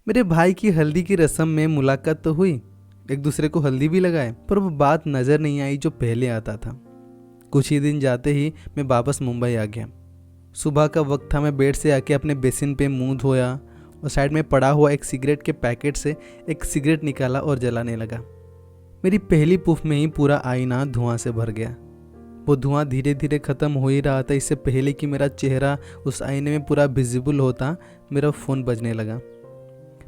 मेरे भाई की हल्दी की रस्म में मुलाकात तो हुई, एक दूसरे को हल्दी भी लगाए, पर वो बात नज़र नहीं आई जो पहले आता था। कुछ ही दिन जाते ही मैं वापस मुंबई आ गया। सुबह का वक्त था। मैं बेड से आके अपने बेसिन पे मुंह धोया और साइड में पड़ा हुआ एक सिगरेट के पैकेट से एक सिगरेट निकाला और जलाने लगा। मेरी पहली पुफ में ही पूरा आईना धुआं से भर गया। वो धुआं धीरे धीरे ख़त्म हो ही रहा था। इससे पहले कि मेरा चेहरा उस आईने में पूरा विजिबल होता, मेरा फ़ोन बजने लगा।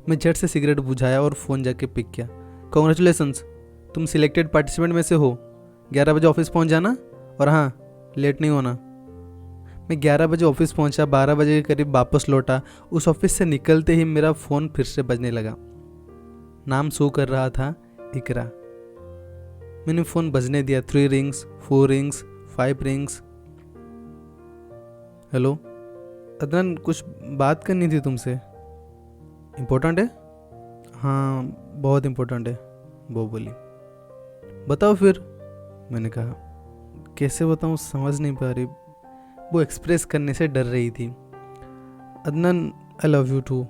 मैं झट से सिगरेट बुझाया और फ़ोन जाके पिक किया। कॉन्ग्रेचुलेसन्स, तुम सिलेक्टेड पार्टिसिपेंट में से हो। 11 बजे ऑफिस पहुंच जाना और हाँ, लेट नहीं होना। मैं 11 बजे ऑफिस पहुंचा, 12 बजे के करीब वापस लौटा। उस ऑफिस से निकलते ही मेरा फ़ोन फिर से बजने लगा। नाम शो कर रहा था इकरा। मैंने फ़ोन बजने दिया। 3 rings, 4 rings, 5 rings. Hello Adnan, कुछ बात करनी थी तुमसे। इम्पोर्टेंट है? हाँ, बहुत इम्पोर्टेंट है, वो बोली। बताओ फिर, मैंने कहा। कैसे बताऊँ, समझ नहीं पा रही। वो एक्सप्रेस करने से डर रही थी। Adnan, I love you too.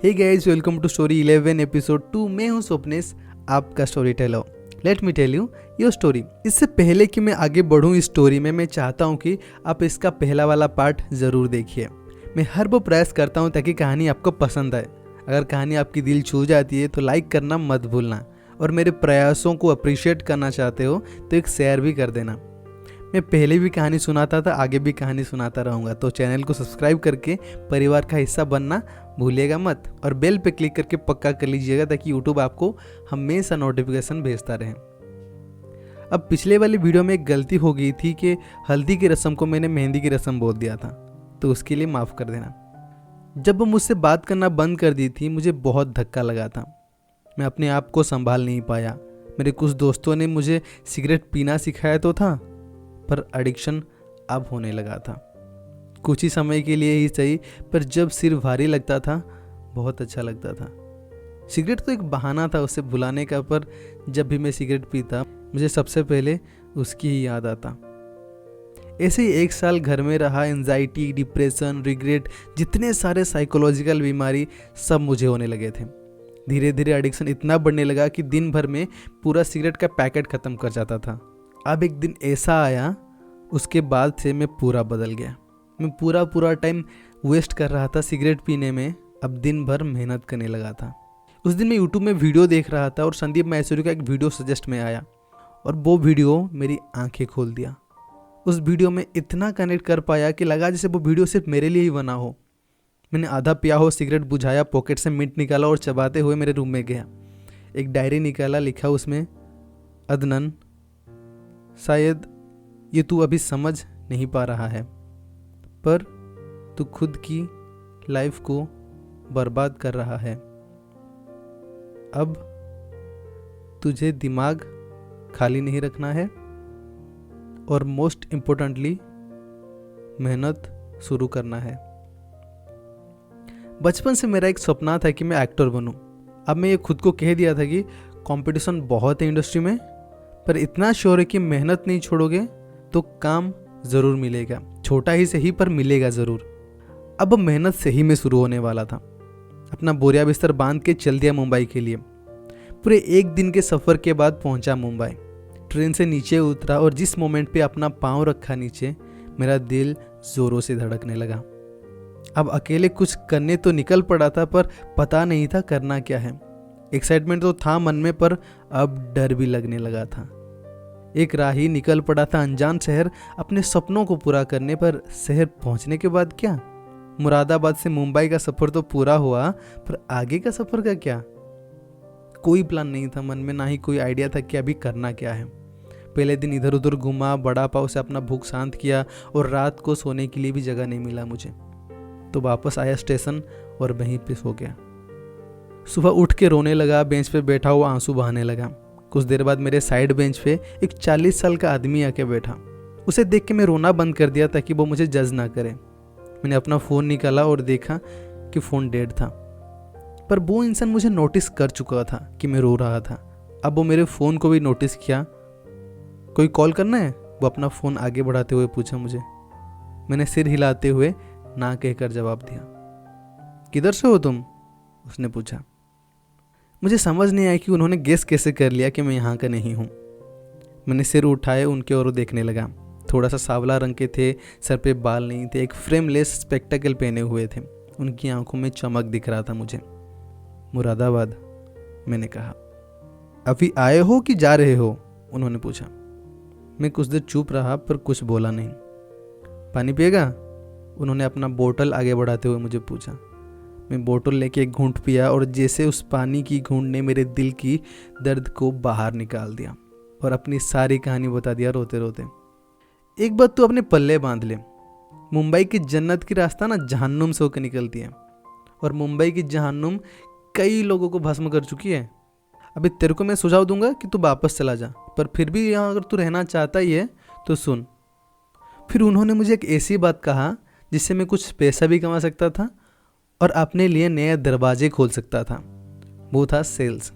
Hey guys, welcome to story 11 episode 2। मैं हूँ स्वप्नेश, आपका story teller. Let me tell you your story. इससे पहले कि मैं आगे बढ़ूँ इस स्टोरी में, मैं चाहता हूँ कि आप इसका पहला वाला पार्ट ज़रूर देखिए। मैं हर वो प्रयास करता हूँ ताकि कहानी आपको पसंद आए। अगर कहानी आपकी दिल छू जाती है तो लाइक करना मत भूलना, और मेरे प्रयासों को अप्रिशिएट करना चाहते हो तो एक शेयर भी कर देना। मैं पहले भी कहानी सुनाता था, आगे भी कहानी सुनाता रहूँगा, तो चैनल को सब्सक्राइब करके परिवार का हिस्सा बनना भूलिएगा मत, और बेल पे क्लिक करके पक्का कर लीजिएगा ताकि यूट्यूब आपको हमेशा नोटिफिकेशन भेजता रहे। अब पिछले वाली वीडियो में एक गलती हो गई थी कि हल्दी की रस्म को मैंने मेहंदी की रस्म बोल दिया था, तो उसके लिए माफ़ कर देना। जब वो मुझसे बात करना बंद कर दी थी, मुझे बहुत धक्का लगा था। मैं अपने आप को संभाल नहीं पाया। मेरे कुछ दोस्तों ने मुझे सिगरेट पीना सिखाया तो था, पर एडिक्शन अब होने लगा था। कुछ ही समय के लिए ही सही, पर जब सिर भारी लगता था बहुत अच्छा लगता था। सिगरेट तो एक बहाना था उसे भुलाने का, पर जब भी मैं सिगरेट पीता मुझे सबसे पहले उसकी ही याद आता। ऐसे ही 1 साल घर में रहा। एंजाइटी, डिप्रेशन, रिग्रेट, जितने सारे साइकोलॉजिकल बीमारी सब मुझे होने लगे थे। धीरे धीरे एडिक्शन इतना बढ़ने लगा कि दिन भर में पूरा सिगरेट का पैकेट ख़त्म कर जाता था। अब एक दिन ऐसा आया, उसके बाद से मैं पूरा बदल गया। मैं पूरा टाइम वेस्ट कर रहा था सिगरेट पीने में, अब दिन भर मेहनत करने लगा था। उस दिन मैं यूट्यूब में वीडियो देख रहा था और संदीप मैसूरी का एक वीडियो सजेस्ट में आया, और वो वीडियो मेरी आंखें खोल दिया। उस वीडियो में इतना कनेक्ट कर पाया कि लगा जैसे वो वीडियो सिर्फ मेरे लिए ही बना हो। मैंने आधा पिया हो सिगरेट बुझाया, पॉकेट से मिंट निकाला और चबाते हुए मेरे रूम में गया। एक डायरी निकाला, लिखा उसमें, अदनान, शायद ये तू अभी समझ नहीं पा रहा है, पर तू खुद की लाइफ को बर्बाद कर रहा है। अब तुझे दिमाग खाली नहीं रखना है, और मोस्ट इम्पोर्टेंटली मेहनत शुरू करना है। बचपन से मेरा एक सपना था कि मैं एक्टर बनूं। अब मैं ये खुद को कह दिया था कि कंपटीशन बहुत है इंडस्ट्री में, पर इतना श्योर है कि मेहनत नहीं छोड़ोगे तो काम ज़रूर मिलेगा, छोटा ही सही पर मिलेगा ज़रूर। अब मेहनत से ही मैं शुरू होने वाला था। अपना बोरिया बिस्तर बांध के चल दिया मुंबई के लिए। पूरे 1 दिन के सफ़र के बाद पहुंचा मुंबई। ट्रेन से नीचे उतरा और जिस मोमेंट पे अपना पाँव रखा नीचे, मेरा दिल ज़ोरों से धड़कने लगा। अब अकेले कुछ करने तो निकल पड़ा था, पर पता नहीं था करना क्या है। एक्साइटमेंट तो था मन में, पर अब डर भी लगने लगा था। एक राही निकल पड़ा था अनजान शहर अपने सपनों को पूरा करने, पर शहर पहुंचने के बाद क्या? मुरादाबाद से मुंबई का सफ़र तो पूरा हुआ, पर आगे का सफ़र का क्या? कोई प्लान नहीं था मन में, ना ही कोई आइडिया था कि अभी करना क्या है। पहले दिन इधर उधर घूमा, बड़ा पाव से अपना भूख शांत किया, और रात को सोने के लिए भी जगह नहीं मिला मुझे, तो वापस आया स्टेशन और वहीं पे सो गया। सुबह उठ के रोने लगा, बेंच पे बैठा हुआ आंसू बहाने लगा। कुछ देर बाद मेरे साइड बेंच पे एक 40 साल का आदमी आके बैठा। उसे देख के मैं रोना बंद कर दिया ताकि वो मुझे जज ना करे। मैंने अपना फ़ोन निकाला और देखा कि फ़ोन डेड था, पर वो इंसान मुझे नोटिस कर चुका था कि मैं रो रहा था। अब वो मेरे फ़ोन को भी नोटिस किया। कोई कॉल करना है? वो अपना फ़ोन आगे बढ़ाते हुए पूछा मुझे। मैंने सिर हिलाते हुए ना कहकर जवाब दिया। किधर से हो तुम? उसने पूछा। मुझे समझ नहीं आया कि उन्होंने गेस कैसे कर लिया कि मैं यहाँ का नहीं हूँ। मैंने सिर उठाए उनके ओर देखने लगा। थोड़ा सा सांवला रंग के थे, सर पे बाल नहीं थे, एक फ्रेमलेस स्पेक्टेकल पहने हुए थे। उनकी आंखों में चमक दिख रहा था मुझे। मुरादाबाद, मैंने कहा। अभी आए हो कि जा रहे हो? उन्होंने पूछा। मैं कुछ देर चुप रहा पर कुछ बोला नहीं। पानी पिएगा? उन्होंने अपना बोतल आगे बढ़ाते हुए मुझे पूछा। मैं बोतल लेके एक घूंट पिया और जैसे उस पानी की घूंट ने मेरे दिल की दर्द को बाहर निकाल दिया और अपनी सारी कहानी बता दिया रोते रोते। एक बात तो अपने पल्ले बांध ले, मुंबई की जन्नत की रास्ता ना जहन्नुम से होकर निकलती है और मुंबई की जहन्नुम कई लोगों को भस्म कर चुकी है। अभी तेरे को मैं सुझाव दूंगा कि तू वापस चला जा, पर फिर भी यहाँ अगर तू रहना चाहता ही है तो सुन। फिर उन्होंने मुझे एक ऐसी बात कहा जिससे मैं कुछ पैसा भी कमा सकता था और अपने लिए नए दरवाजे खोल सकता था। वो था सेल्स।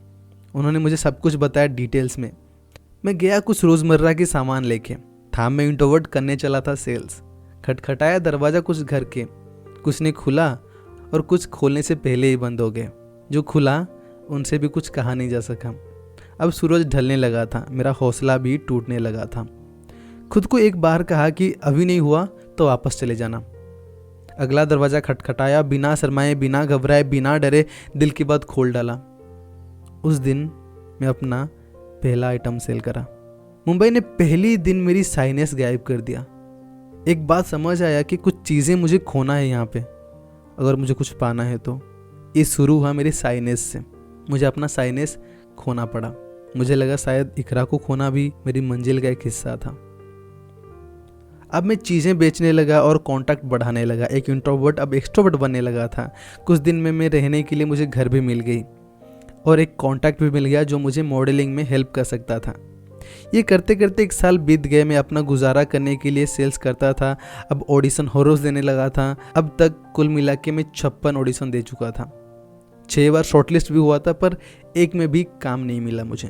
उन्होंने मुझे सब कुछ बताया डिटेल्स में। मैं गया कुछ रोज़मर्रा के सामान लेके। था मैं इंट्रोवर्ट करने चला था सेल्स। खटखटाया दरवाज़ा कुछ घर के, कुछ ने खुला और कुछ खोलने से पहले ही बंद हो गए। जो खुला उनसे भी कुछ कहा नहीं जा सका। अब सूरज ढलने लगा था, मेरा हौसला भी टूटने लगा था। खुद को एक बार कहा कि अभी नहीं हुआ तो वापस चले जाना। अगला दरवाज़ा खटखटाया, बिना शर्माए, बिना घबराए, बिना डरे दिल की बात खोल डाला। उस दिन मैं अपना पहला आइटम सेल करा। मुंबई ने पहली दिन मेरी साइनेस गायब कर दिया। एक बात समझ आया कि कुछ चीज़ें मुझे खोना है यहाँ पे, अगर मुझे कुछ पाना है तो। ये शुरू हुआ मेरी साइनेस से। मुझे अपना साइनेस खोना पड़ा। मुझे लगा शायद इकरा को खोना भी मेरी मंजिल का एक हिस्सा था। अब मैं चीज़ें बेचने लगा और कांटेक्ट बढ़ाने लगा। एक इंट्रोवर्ट अब एक्सट्रोवर्ट बनने लगा था। कुछ दिन में मैं रहने के लिए मुझे घर भी मिल गई और एक कांटेक्ट भी मिल गया जो मुझे मॉडलिंग में हेल्प कर सकता था। ये करते करते एक साल बीत गए। मैं अपना गुजारा करने के लिए सेल्स करता था। अब ऑडिशन हर देने लगा था। अब तक कुल मिला के मैं 56 ऑडिशन दे चुका था। 6 बार शॉर्टलिस्ट भी हुआ था, पर एक में भी काम नहीं मिला मुझे।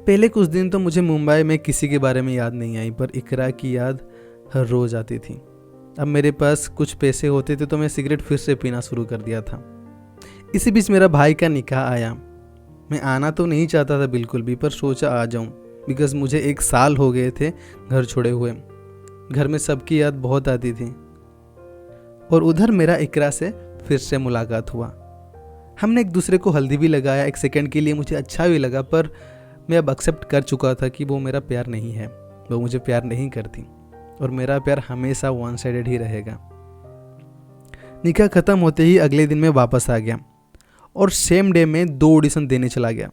पहले कुछ दिन तो मुझे मुंबई में किसी के बारे में याद नहीं आई, पर इकरा की याद हर रोज़ आती थी। अब मेरे पास कुछ पैसे होते थे तो मैं सिगरेट फिर से पीना शुरू कर दिया था। इसी बीच मेरा भाई का निकाह आया। मैं आना तो नहीं चाहता था बिल्कुल भी, पर सोचा आ जाऊं, बिकॉज़ मुझे 1 साल हो गए थे घर छोड़े हुए। घर में सबकी याद बहुत आती थी। और उधर मेरा इकरा से फिर से मुलाकात हुआ। हमने एक दूसरे को हल्दी भी लगाया। एक सेकंड के लिए मुझे अच्छा भी लगा, पर मैं अब एक्सेप्ट कर चुका था कि वो मेरा प्यार नहीं है, वो मुझे प्यार नहीं करती और मेरा प्यार हमेशा वन साइडेड ही रहेगा। निकाह ख़त्म होते ही अगले दिन मैं वापस आ गया और सेम डे में 2 ऑडिशन देने चला गया।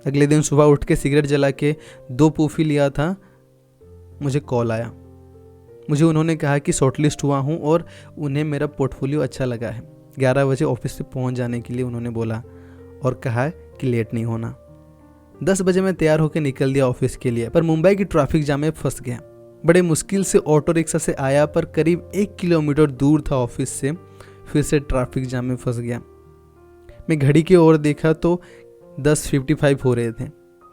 अगले दिन सुबह उठ के सिगरेट जला के 2 पूफी लिया था। मुझे कॉल आया। मुझे उन्होंने कहा कि शॉर्टलिस्ट हुआ हूँ और उन्हें मेरा पोर्टफोलियो अच्छा लगा है। 11 बजे ऑफिस से पहुँच जाने के लिए उन्होंने बोला और कहा कि लेट नहीं होना। 10 बजे मैं तैयार होकर निकल दिया ऑफिस के लिए, पर मुंबई की ट्रैफिक जाम में फंस गया। बड़े मुश्किल से ऑटो रिक्शा से आया, पर करीब 1 किलोमीटर दूर था ऑफिस से। फिर से ट्रैफिक जाम में फंस गया। मैं घड़ी की ओर देखा तो 10:55 हो रहे थे।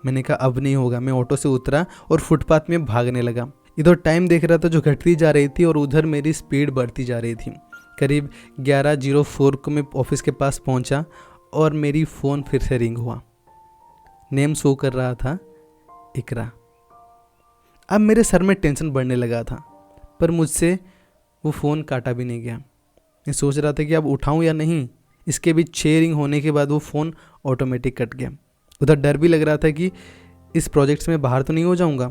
मैंने कहा अब नहीं होगा। मैं ऑटो से उतरा और फुटपाथ में भागने लगा। इधर टाइम देख रहा था जो घटती जा रही थी और उधर मेरी स्पीड बढ़ती जा रही थी। करीब 11:04 को मैं ऑफिस के पास पहुंचा और मेरी फ़ोन फिर से रिंग हुआ। नेम शो कर रहा था इकरा। अब मेरे सर में टेंशन बढ़ने लगा था, पर मुझसे वो फ़ोन काटा भी नहीं गया। मैं सोच रहा था कि अब उठाऊं या नहीं। इसके बीच 6 रिंग होने के बाद वो फ़ोन ऑटोमेटिक कट गया। उधर डर भी लग रहा था कि इस प्रोजेक्ट से मैं बाहर तो नहीं हो जाऊंगा,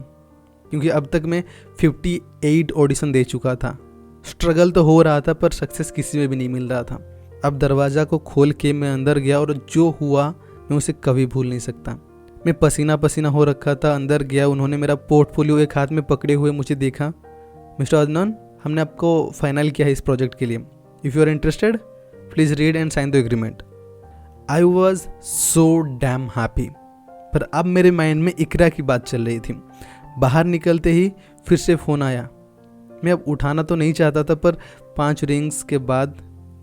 क्योंकि अब तक मैं 58 ऑडिशन दे चुका था। स्ट्रगल तो हो रहा था, पर सक्सेस किसी में भी नहीं मिल रहा था। अब दरवाज़ा को खोल के मैं अंदर गया और जो हुआ मैं उसे कभी भूल नहीं सकता। मैं पसीना पसीना हो रखा था। अंदर गया। उन्होंने मेरा पोर्टफोलियो एक हाथ में पकड़े हुए मुझे देखा। मिस्टर अदनान, हमने आपको फाइनल किया है इस प्रोजेक्ट के लिए। If you are interested please read and sign the agreement. I was so damn happy. पर अब मेरे माइंड में इकरा की बात चल रही थी। बाहर निकलते ही फिर से फ़ोन आया। मैं अब उठाना तो नहीं चाहता था, पर 5 रिंग्स के बाद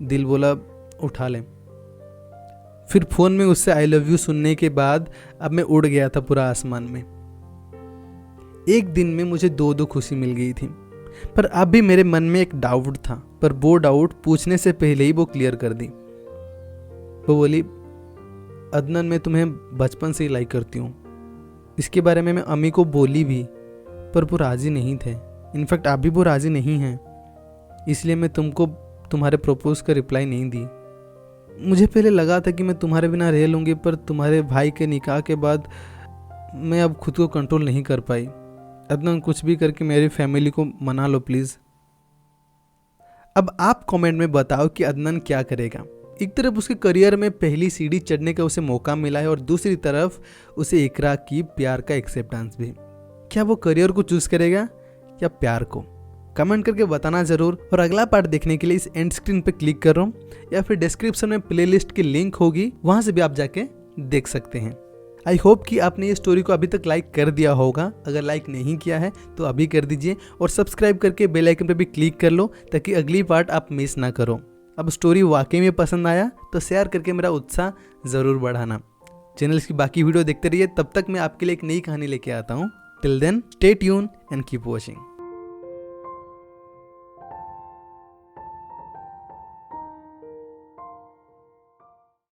दिल बोला उठा लें। फिर फ़ोन में उससे आई लव यू सुनने के बाद अब मैं उड़ गया था पूरा आसमान में। एक दिन में मुझे 2 खुशी मिल गई थी, पर अब भी मेरे मन में एक डाउट था, पर वो डाउट पूछने से पहले ही वो क्लियर कर दी। वो बोली, अदनान मैं तुम्हें बचपन से ही लाइक करती हूँ। इसके बारे में मैं अम्मी को बोली भी, पर वो राज़ी नहीं थे। इनफैक्ट अभी वो राज़ी नहीं हैं, इसलिए मैं तुमको तुम्हारे प्रपोज का रिप्लाई नहीं दी। मुझे पहले लगा था कि मैं तुम्हारे बिना रह लूँगी, पर तुम्हारे भाई के निकाह के बाद मैं अब खुद को कंट्रोल नहीं कर पाई। अदनान कुछ भी करके मेरी फैमिली को मना लो प्लीज़। अब आप कमेंट में बताओ कि अदनान क्या करेगा। एक तरफ उसके करियर में पहली सीढ़ी चढ़ने का उसे मौका मिला है और दूसरी तरफ उसे इकरा की प्यार का एक्सेप्टेंस भी। क्या वो करियर को चूज करेगा या प्यार को? कमेंट करके बताना जरूर। और अगला पार्ट देखने के लिए इस एंड स्क्रीन पे क्लिक कर रहा हूँ या फिर डिस्क्रिप्शन में प्लेलिस्ट की लिंक होगी, वहां से भी आप जाके देख सकते हैं। आई होप कि आपने ये स्टोरी को अभी तक लाइक कर दिया होगा। अगर लाइक नहीं किया है तो अभी कर दीजिए और सब्सक्राइब करके बेल आइकन पे भी क्लिक कर लो ताकि अगली पार्ट आप मिस ना करो। अब स्टोरी वाकई में पसंद आया तो शेयर करके मेरा उत्साह ज़रूर बढ़ाना। चैनल की बाकी वीडियो देखते रहिए, तब तक मैं आपके लिए एक नई कहानी लेके आता हूँ। Till then stay tuned and keep watching.